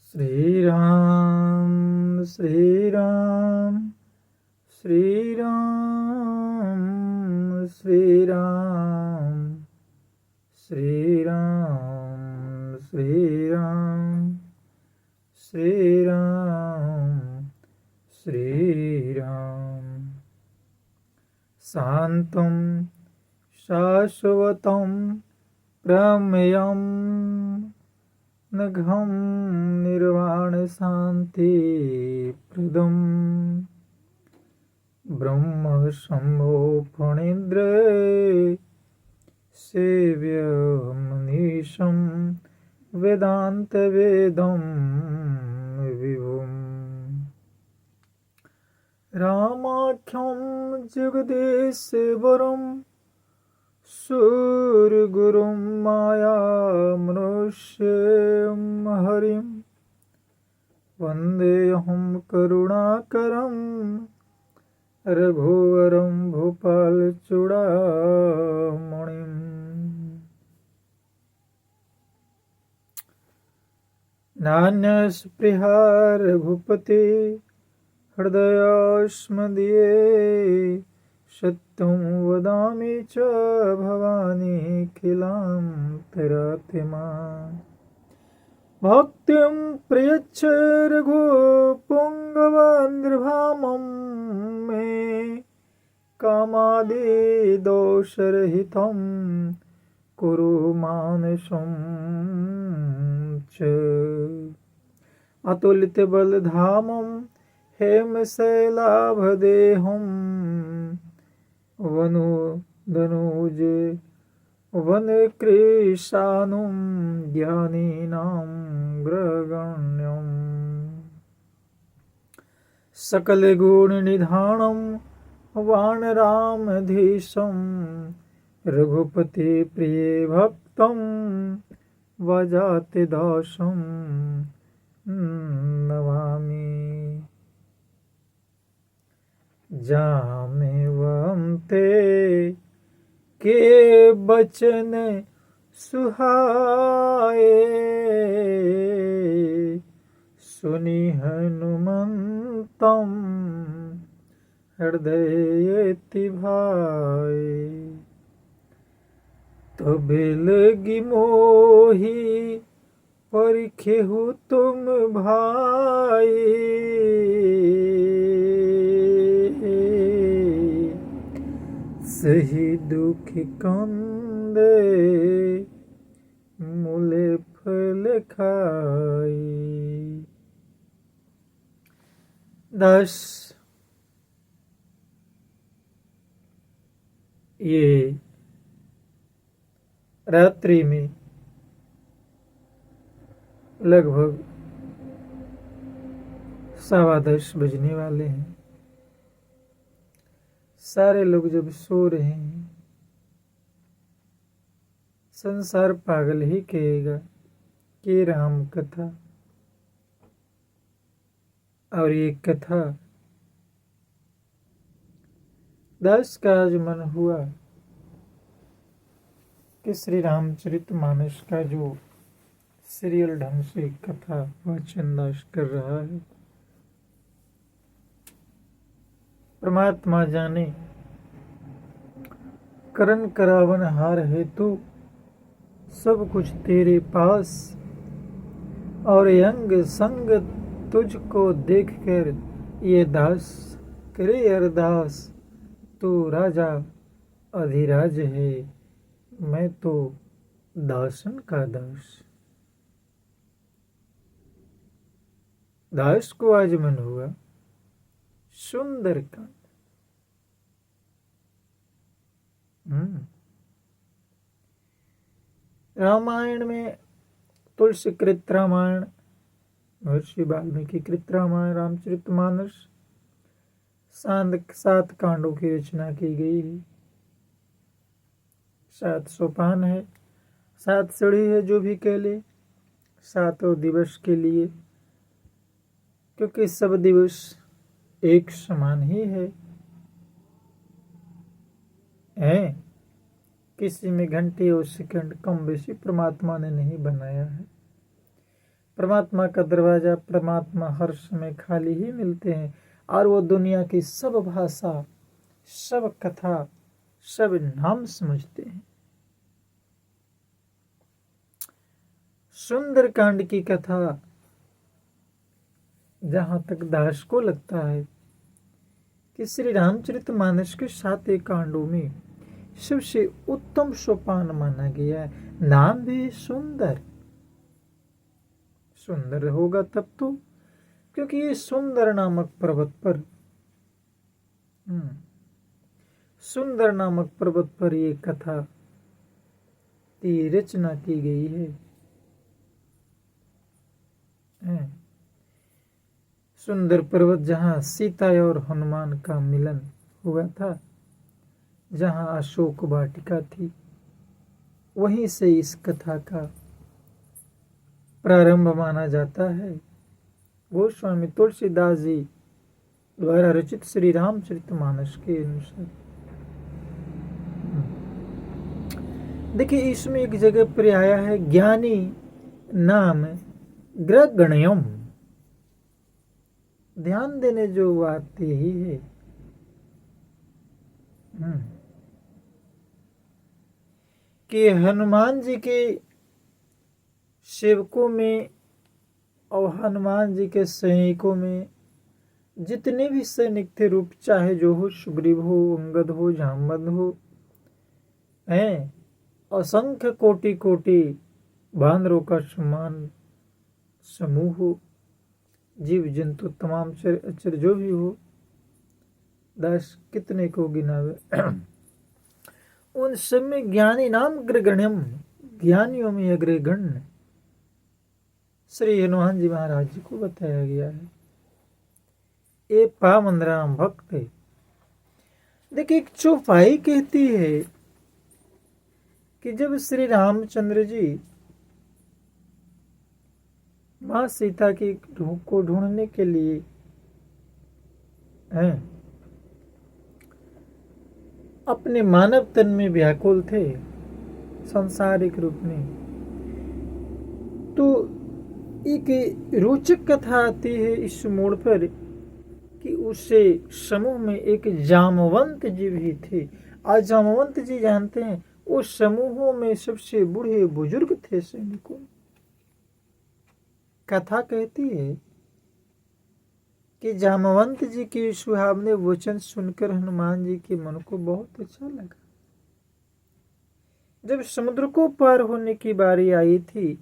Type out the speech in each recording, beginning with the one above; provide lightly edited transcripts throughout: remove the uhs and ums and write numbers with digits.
श्री राम श्री राम श्री राम श्री राम श्री राम श्री राम श्री राम श्री राम। शांतं शाश्वतं प्रमेयं नघं निर्वाणशान्तिप्रदं ब्रह्म शम्भो फणीन्द्रे सेव्यमनीशं वेदान्तवेदं विभुम्। रामाख्यं जगदीश्वरं सूर्यगुरुं मायामनुष्यं हरिं वन्देऽहं करुणाकरं रघुवरं भूपालचूडामणिम्। नान्यस्पृहा रघुपते हृदयास्मदीये सत्यं वदामि च भवानीखिलान्तरात्मा। भक्तिं प्रयच्छ रघुपुङ्गवान्ध्रभामं मे कामादिदोषरहितं कुरु मानसं च। अतुलितबलधामं हेमशैलाभदेहं वनुदनुज वनकृशानुं ज्ञानिनां ग्रगण्यम्। सकलगुणनिधानं वानरामधीशं रघुपतिप्रिये भक्तं वजातिदासं नमामि। जामेवन्ते के बचन सुहाए सुनि हनुमन्तं हृदयेति भाए। तबे लगी मोहि परिखेहु तुम भाई सही दुख कंदे मूले फल खाई। 10 ये रात्रि में लगभग 10:15 बजने वाले हैं। सारे लोग जब सो रहे हैं, संसार पागल ही कहेगा कि राम कथा। और ये कथा दास का आज मन हुआ कि श्री रामचरितमानस का जो सीरियल ढंग से कथा वाचन दास कर रहा है, परमात्मा जाने करण करावन हार हेतु सब कुछ तेरे पास, और अंग संग तुझको देखकर ये दास करे अरदास। तू राजा अधिराज है, मैं तो दासन का दास। दास को आज मन हुआ सुंदर कांड। रामायण में तुलसी कृत रामायण, महर्षि वाल्मीकि कृत रामायण, रामचरितमानस 7 कांडों की रचना की गई है। 7 सोपान है, 7 सीढ़ी है, जो भी कह ले। 7 दिवस के लिए, क्योंकि सब दिवस एक समान ही है। किसी में घंटे और सेकंड कम बेसी परमात्मा ने नहीं बनाया है। परमात्मा का दरवाजा परमात्मा हर समय खाली ही मिलते हैं, और वो दुनिया की सब भाषा, सब कथा, सब नाम समझते हैं। सुंदर कांड की कथा, जहां तक दास को लगता है कि श्री रामचरितमानस के 7 कांडों में सबसे उत्तम सोपान माना गया है। नाम भी सुंदर, सुंदर होगा तब तो, क्योंकि ये सुंदर नामक पर्वत पर सुंदर नामक पर्वत पर ये कथा की रचना की गई है। सुंदर पर्वत जहां सीता और हनुमान का मिलन हुआ था, जहां अशोक वाटिका थी, वहीं से इस कथा का प्रारंभ माना जाता है। गोस्वामी तुलसीदास जी द्वारा रचित श्री रामचरितमानस के अनुसार। देखिए, इसमें एक जगह पर आया है ज्ञानी नाम ग्रगण्यम। ध्यान देने जो बात यही है कि हनुमान जी के सेवकों में और हनुमान जी के सैनिकों में जितने भी सैनिक थे, रूप चाहे जो हो, सुग्रीव हो, अंगद हो, जामवंत हो, हैं असंख्य कोटि कोटि बानरों का समान समूह हो, जीव जंतु तमाम चर जो भी हो, दास कितने को गिनावे। उन सब में ज्ञानी नाम अग्रगण्यम, ज्ञानियों में अग्रगण्य श्री हनुमान जी महाराज जी को बताया गया है। ये पावन राम भक्त है। देखिए, एक चौपाई कहती है कि जब श्री रामचंद्र जी मां सीता की को ढूंढने के लिए अपने मानव तन में व्याकुल थे, सांसारिक रूप में, तो एक रोचक कथा आती है इस मोड़ पर कि उससे समूह में एक जामवंत जी भी थे। आज जामवंत जी जानते हैं, उस समूहों में सबसे बूढ़े बुजुर्ग थे सैनिकों। कथा कहती है कि जामवंत जी के सुहावने वचन सुनकर हनुमान जी के मन को बहुत अच्छा लगा। जब समुद्र को पार होने की बारी आई थी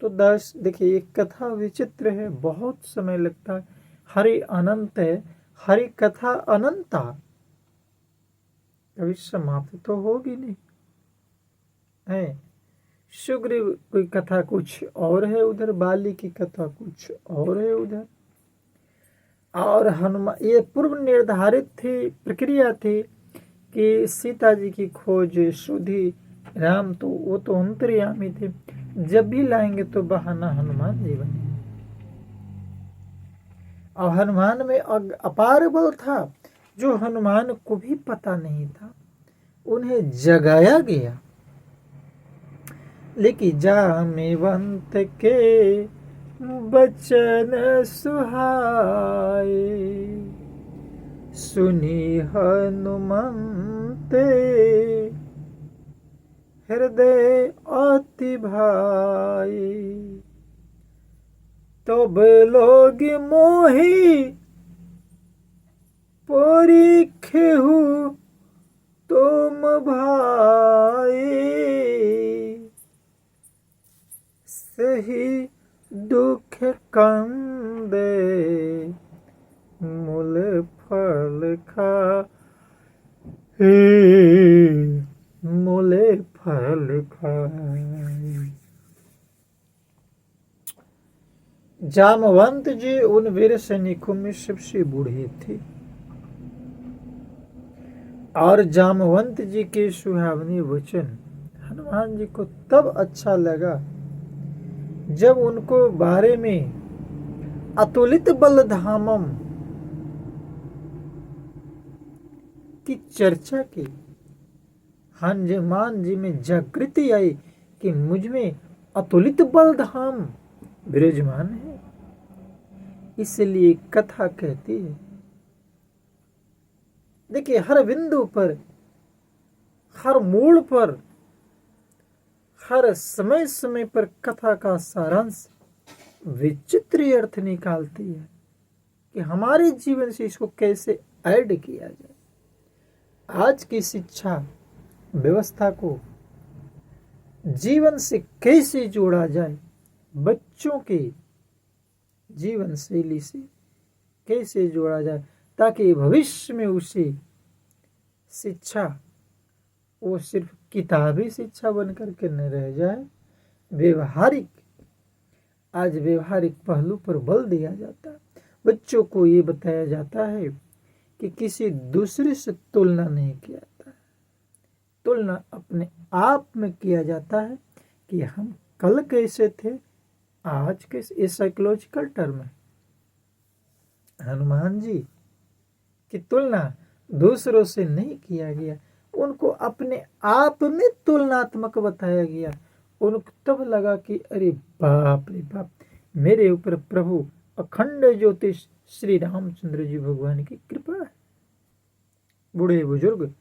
तो दास देखिए, एक कथा विचित्र है, बहुत समय लगता है। हरि अनंत है, हरि कथा अनंता, कभी समाप्त तो होगी नहीं है। सुग्रीव की कथा कुछ और है उधर, बाली की कथा कुछ और है उधर, और हनुमान, ये पूर्व निर्धारित थी, प्रक्रिया थी कि सीता जी की खोज सुधी राम, तो वो तो अंतर्यामी थे, जब भी लाएंगे तो बहाना हनुमान जी बने। और हनुमान में अपार बल था जो हनुमान को भी पता नहीं था, उन्हें जगाया गया। लेकिन जामवंत के बचन सुहाए, सुनी हनुमंत हृदय अति भाई, तब लोग मोहि परीखेहु तुम भाई, सही दुख कंदे मूल फल खा, मूल फल खाए। जामवंत जी उन वीर सैनिकों में सबसे बूढ़े थे, और जामवंत जी के सुहावने वचन हनुमान जी को तब अच्छा लगा जब उनको बारे में अतुलित बलधामम की चर्चा की। हनुमान जी में जागृति आई कि मुझ में अतुलित बलधाम विराजमान है, इसलिए कथा कहती है। देखिए, हर बिंदु पर, हर मोड़ पर, हर समय समय पर कथा का सारांश विचित्र अर्थ निकालती है कि हमारे जीवन से इसको कैसे ऐड किया जाए। आज की शिक्षा व्यवस्था को जीवन से कैसे जोड़ा जाए, बच्चों के जीवन शैली से कैसे जोड़ा जाए, ताकि भविष्य में उसे शिक्षा वो सिर्फ किताबी शिक्षा बनकर के न रह जाए, व्यवहारिक, आज व्यवहारिक पहलू पर बल दिया जाता है। बच्चों को ये बताया जाता है कि किसी दूसरे से तुलना नहीं किया जाता है, तुलना अपने आप में किया जाता है कि हम कल कैसे थे, आज कैसे। ये साइकोलॉजिकल टर्म है। हनुमान जी की तुलना दूसरों से नहीं किया गया, उनको अपने आप में तुलनात्मक बताया गया। उनको तब लगा कि अरे बाप रे बाप, मेरे ऊपर प्रभु अखंड ज्योतिष श्री रामचंद्र जी भगवान की कृपा है। बूढ़े बुजुर्ग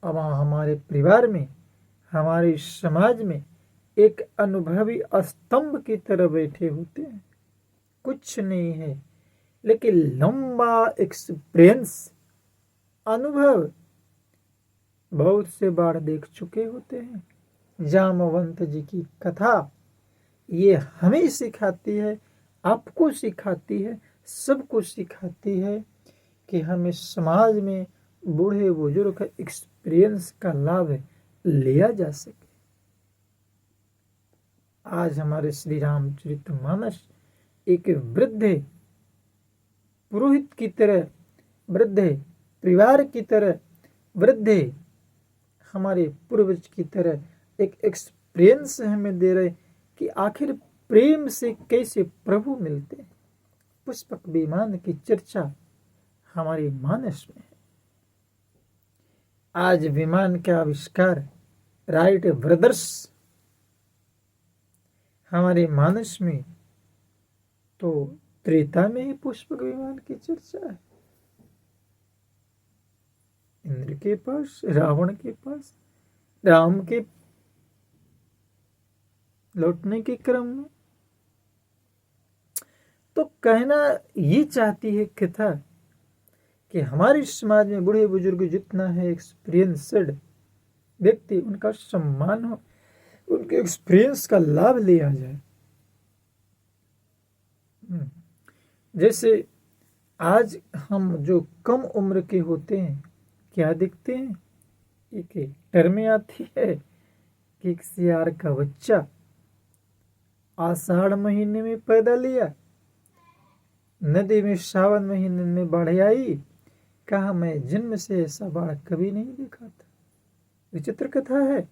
अब हमारे परिवार में, हमारे समाज में एक अनुभवी स्तंभ की तरह बैठे होते हैं। कुछ नहीं है लेकिन लंबा एक्सपीरियंस, अनुभव, बहुत से बार देख चुके होते हैं। जामवंत जी की कथा ये हमें सिखाती है, आपको सिखाती है, सबको सिखाती है कि हमें समाज में बूढ़े बुजुर्ग का एक्सपीरियंस का लाभ लिया जा सके। आज हमारे श्री रामचरितमानस एक वृद्ध पुरोहित की तरह, वृद्ध परिवार की तरह, वृद्ध हमारे पूर्वज की तरह एक एक्सपीरियंस हमें दे रहे कि आखिर प्रेम से कैसे प्रभु मिलते हैं। पुष्पक विमान की चर्चा हमारे मानस में है। आज विमान का आविष्कार राइट ब्रदर्स हमारे मानस में, तो त्रेता में ही पुष्पक विमान की चर्चा है। इंद्र के पास, रावण के पास, राम के लौटने के क्रम में। तो कहना ये चाहती है कथा कि हमारे समाज में बूढ़े बुजुर्ग जितना है एक्सपीरियंस्ड व्यक्ति, उनका सम्मान हो, उनके एक्सपीरियंस का लाभ लिया जाए। जैसे आज हम जो कम उम्र के होते हैं, क्या दिखते हैं, एक टर्म आती है कि एक सियार का बच्चा आषाढ़ महीने में पैदा लिया, नदी में सावन महीने में बाढ़ आई, कहा मैं जन्म से ऐसा बाढ़ कभी नहीं देखा था। विचित्र कथा है।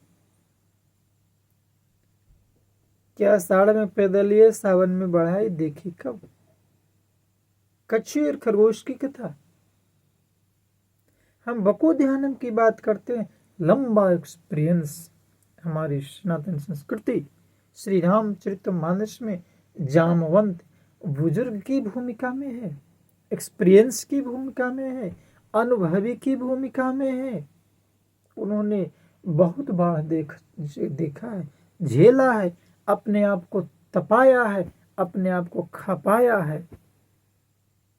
क्या आषाढ़ में पैदा लिए, सावन में बाढ़ आई, देखी कब। कच्छी और खरगोश की कथा। हम बको ध्यानम की बात करते हैं। लंबा एक्सपीरियंस हमारी सनातन संस्कृति श्री रामचरितमानस में जामवंत बुजुर्ग की भूमिका में है, एक्सपीरियंस की भूमिका में है, अनुभवी की भूमिका में है। उन्होंने बहुत बार देखा है, झेला है, अपने आप को तपाया है, अपने आप को खपाया है,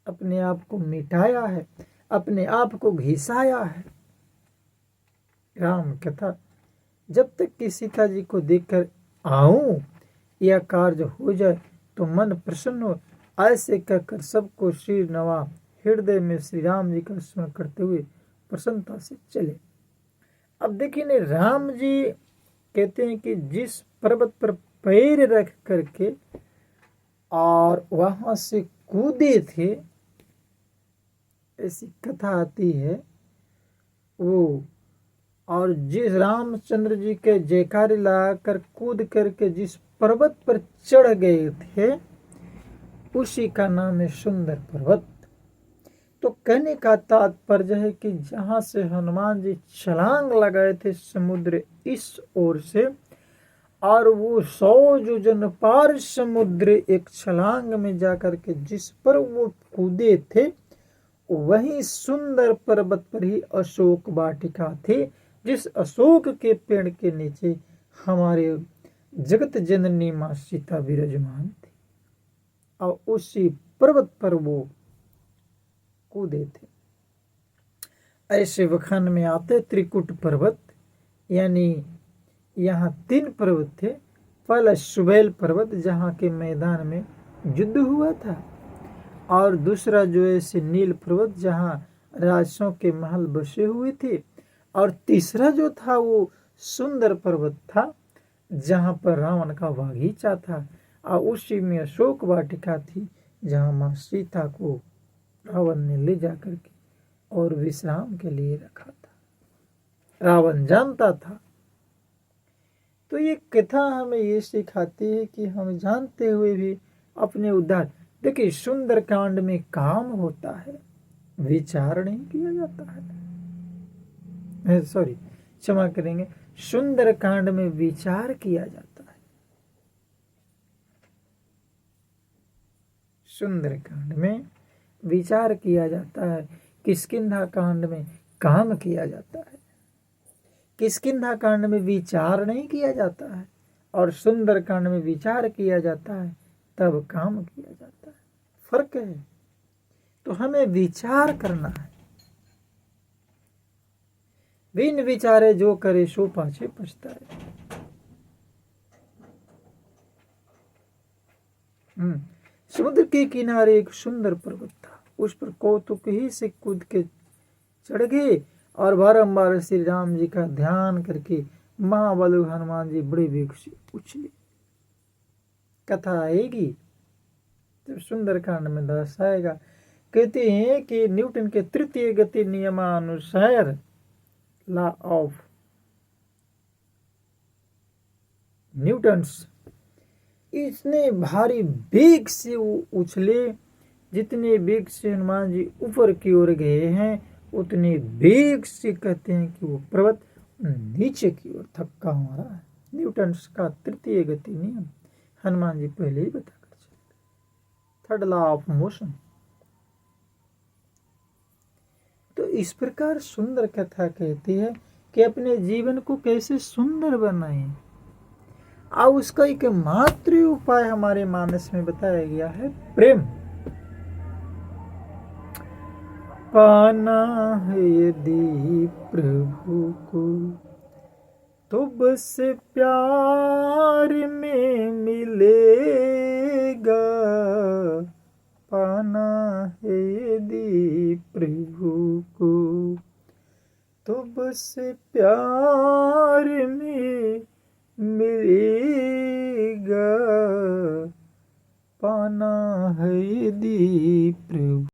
अपने आप को मिटाया है, अपने आप को घिसाया है। राम कथा, जब तक कि सीता जी को देखकर आऊं यह कार्य हो जाए तो मन प्रसन्न हो, ऐसे कहकर सबको श्री नवा हृदय में श्री राम जी का स्मरण करते हुए प्रसन्नता से चले। अब देखिए, राम जी कहते हैं कि जिस पर्वत पर पैर रख करके और वहां से कूदे थे, ऐसी कथा आती है वो, और जिस रामचंद्र जी के जयकारे लगाकर कूद करके जिस पर्वत पर चढ़ गए थे, उसी का नाम है सुंदर पर्वत। तो कहने का तात्पर्य है कि जहां से हनुमान जी छलांग लगाए थे समुद्र इस ओर से, और वो 100 योजन पार समुद्र एक छलांग में जाकर के जिस पर वो कूदे थे, वही सुंदर पर्वत पर ही अशोक वाटिका थी, जिस अशोक के पेड़ के नीचे हमारे जगत जननी माँ सीता विराजमान थी और उसी पर्वत पर वो कूदे थे। ऐसे वखान में आते त्रिकुट पर्वत, यानी यहाँ 3 पर्वत थे। पहला सुबेल पर्वत जहाँ के मैदान में युद्ध हुआ था, और दूसरा जो है से नील पर्वत जहाँ राजसों के महल बसे हुए थे, और तीसरा जो था वो सुंदर पर्वत था जहाँ पर रावण का बागीचा था, और उसी में अशोक वाटिका थी जहाँ माँ सीता को रावण ने ले जाकर के और विश्राम के लिए रखा था। रावण जानता था। तो ये कथा हमें ये सिखाती है कि हम जानते हुए भी अपने उद्धार, देखिए सुंदर कांड में काम होता है, विचार नहीं किया जाता है। सॉरी, क्षमा करेंगे, सुंदर कांड में विचार किया जाता है। सुंदर कांड में विचार किया जाता है, किष्किंधा कांड में काम किया जाता है। किष्किंधा कांड में विचार नहीं किया जाता है और सुंदर कांड में विचार किया जाता है, तब काम किया जाता है। फर्क है। तो हमें विचार करना है। बिन विचारे जो करे सो पाछे पछताए। समुद्र के किनारे एक सुंदर पर्वत था, उस पर कौतुक ही से कूद के चढ़ गए और बारंबार श्री राम जी का ध्यान करके महाबलु हनुमान जी बड़े वेग से उछले। कथा आएगी जब सुंदर कांड में दर्शाएगा। कहते हैं कि न्यूटन के तृतीय गति नियमानुसार, लॉ ऑफ न्यूटन्स, इतने भारी वेग से वो उछले, जितने वेग से हनुमान जी ऊपर की ओर गए हैं उतने वेग से कहते हैं कि वो पर्वत नीचे की ओर थक्का हो रहा है। न्यूटन्स का तृतीय गति नियम हनुमान जी पहले ही बता कर चले। Third law of motion. तो इस प्रकार सुंदर कथा कहती है कि अपने जीवन को कैसे सुंदर बनाएं, और उसका एक मात्र उपाय हमारे मानस में बताया गया है, प्रेम। पाना है यदि प्रभु को तो बस प्यार में मिलेगा। पाना है यदि प्रभु को तो बस प्यार में मिलेगा। पाना है यदि प्रभु